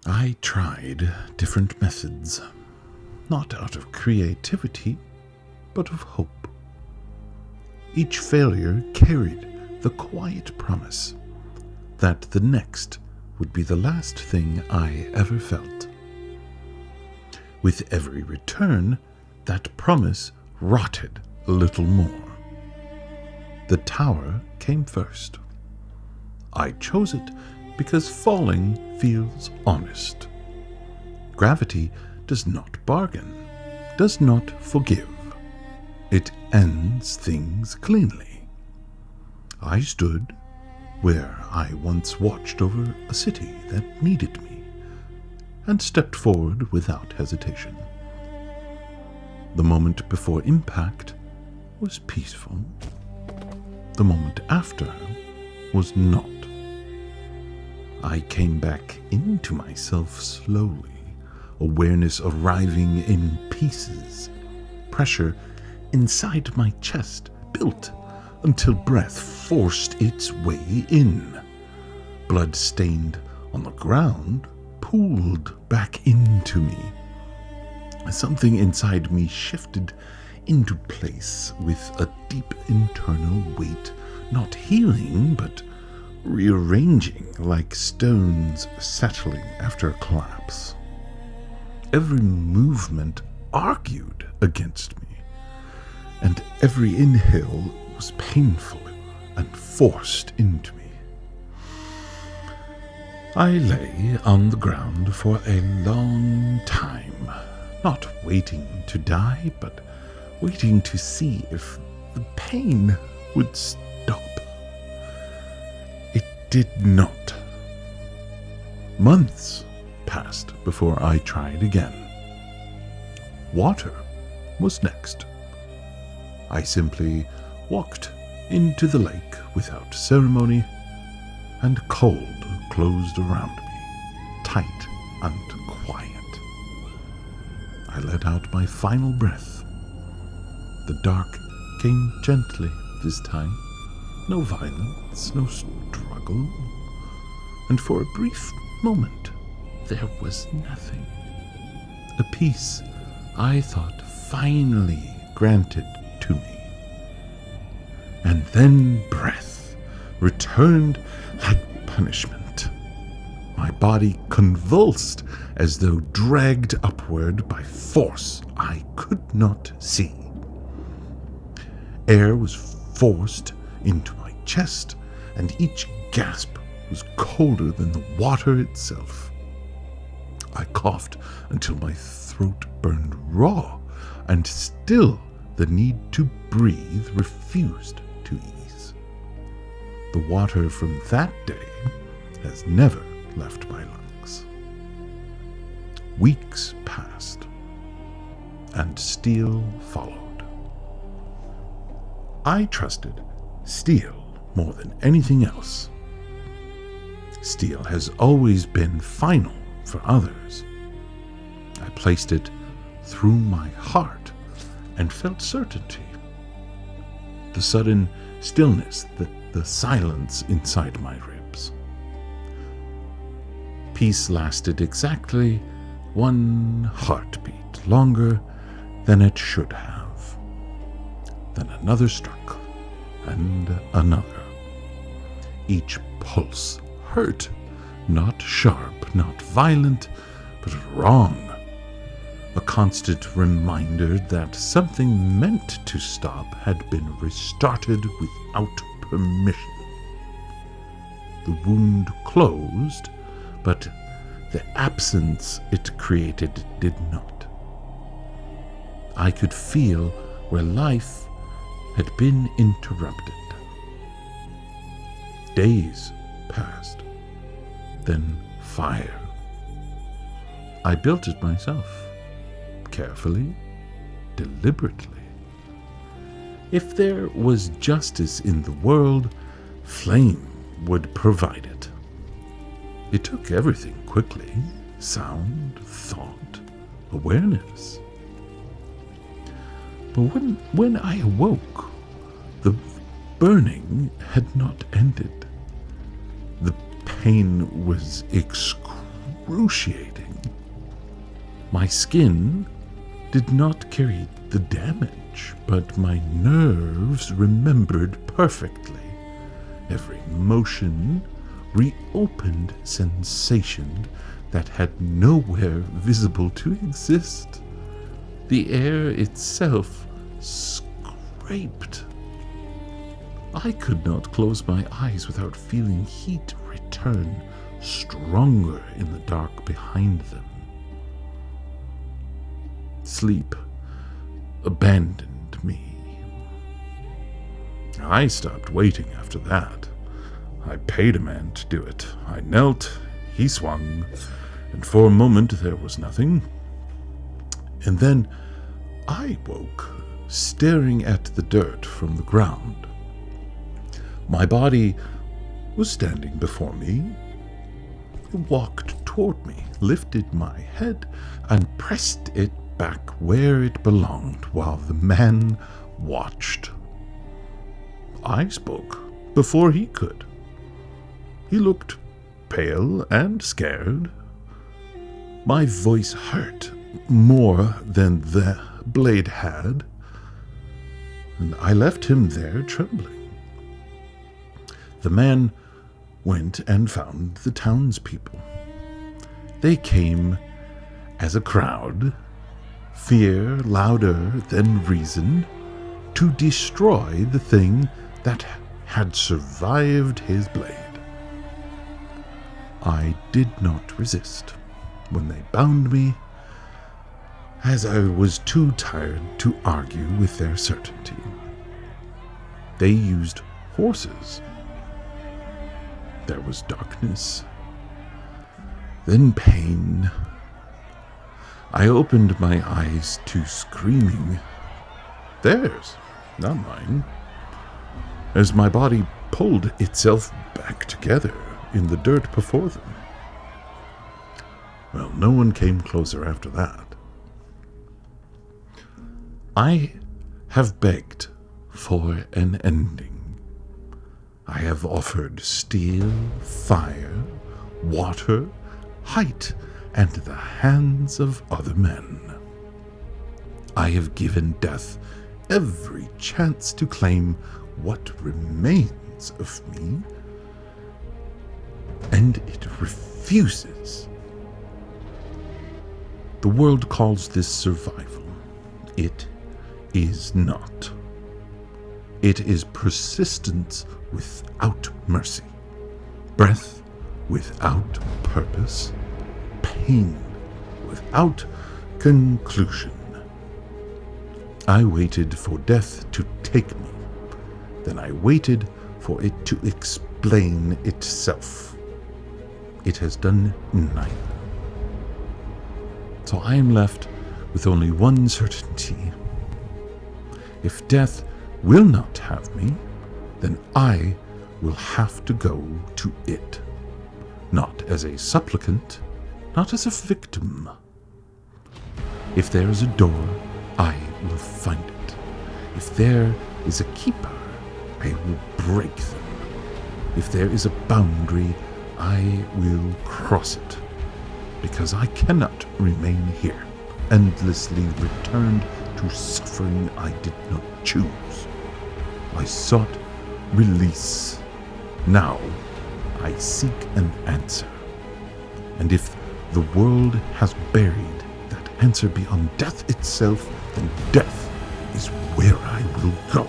I tried different methods, not out of creativity, but of hope. Each failure carried the quiet promise that the next would be the last thing I ever felt. With every return, that promise rotted a little more. The tower came first. I chose it because falling feels honest. Gravity does not bargain, does not forgive. It ends things cleanly. I stood where I once watched over a city that needed me, and stepped forward without hesitation. The moment before impact was peaceful. The moment after was not. I came back into myself slowly, awareness arriving in pieces. Pressure inside my chest built until breath forced its way in. Blood stained on the ground pooled back into me. Something inside me shifted into place with a deep internal weight, not healing, but rearranging like stones settling after a collapse. Every movement argued against me, and every inhale was painful and forced into me. I lay on the ground for a long time, not waiting to die, but waiting to see if the pain would stop. It did not. Months passed before I tried again. Water was next. I simply walked into the lake without ceremony, and cold closed around me, tight and quiet. I let out my final breath. The dark came gently this time. No violence, no struggle. And for a brief moment, there was nothing. A peace I thought finally granted to me. And then breath returned like punishment. My body convulsed as though dragged upward by force I could not see. Air was forced into my chest, and each gasp was colder than the water itself. I coughed until my throat burned raw, and still the need to breathe refused to ease. The water from that day has never left my lungs. Weeks passed, and steel followed. I trusted steel more than anything else. Steel has always been final for others. I placed it through my heart and felt certainty. The sudden stillness, the silence inside my ribs. Peace lasted exactly one heartbeat longer than it should have. Then another struck, and another. Each pulse hurt, not sharp, not violent, but wrong. A constant reminder that something meant to stop had been restarted without permission. The wound closed, but the absence it created did not. I could feel where life had been interrupted. Days passed, then fire. I built it myself, carefully, deliberately. If there was justice in the world, flame would provide it. It took everything quickly: sound, thought, awareness. But when I awoke, the burning had not ended. The pain was excruciating. excruciating. My skin did not carry the damage, but my nerves remembered perfectly. Every motion reopened sensation that had nowhere visible to exist. The air itself scraped. I could not close my eyes without feeling heat return stronger in the dark behind them. Sleep abandoned me. I stopped waiting after that. I paid a man to do it. I knelt, he swung, and for a moment there was nothing. And then I woke, staring at the dirt from the ground. My body was standing before me. It walked toward me, lifted my head, and pressed it back where it belonged while the man watched. I spoke before he could. He looked pale and scared. My voice hurt more than the blade had, and I left him there trembling. The man went and found the townspeople. They came as a crowd, fear louder than reason, to destroy the thing that had survived his blade. I did not resist when they bound me, as I was too tired to argue with their certainty. They used horses. There was darkness, then pain. I opened my eyes to screaming, theirs, not mine, as my body pulled itself back together in the dirt before them. Well, no one came closer after that. I have begged for an ending. I have offered steel, fire, water, height, and the hands of other men. I have given death every chance to claim what remains of me, and it refuses. The world calls this survival. It is not. It is persistence without mercy, breath without purpose, pain without conclusion. I waited for death to take me. Then I waited for it to explain itself. It has done neither. So I am left with only one certainty. If death will not have me, then I will have to go to it. Not as a supplicant, not as a victim. If there is a door, I will find it. If there is a keeper, I will break them. If there is a boundary, I will cross it. Because I cannot remain here, endlessly returned to suffering I did not choose. I sought release. Now I seek an answer. And if the world has buried that answer beyond death itself, then death is where I will go.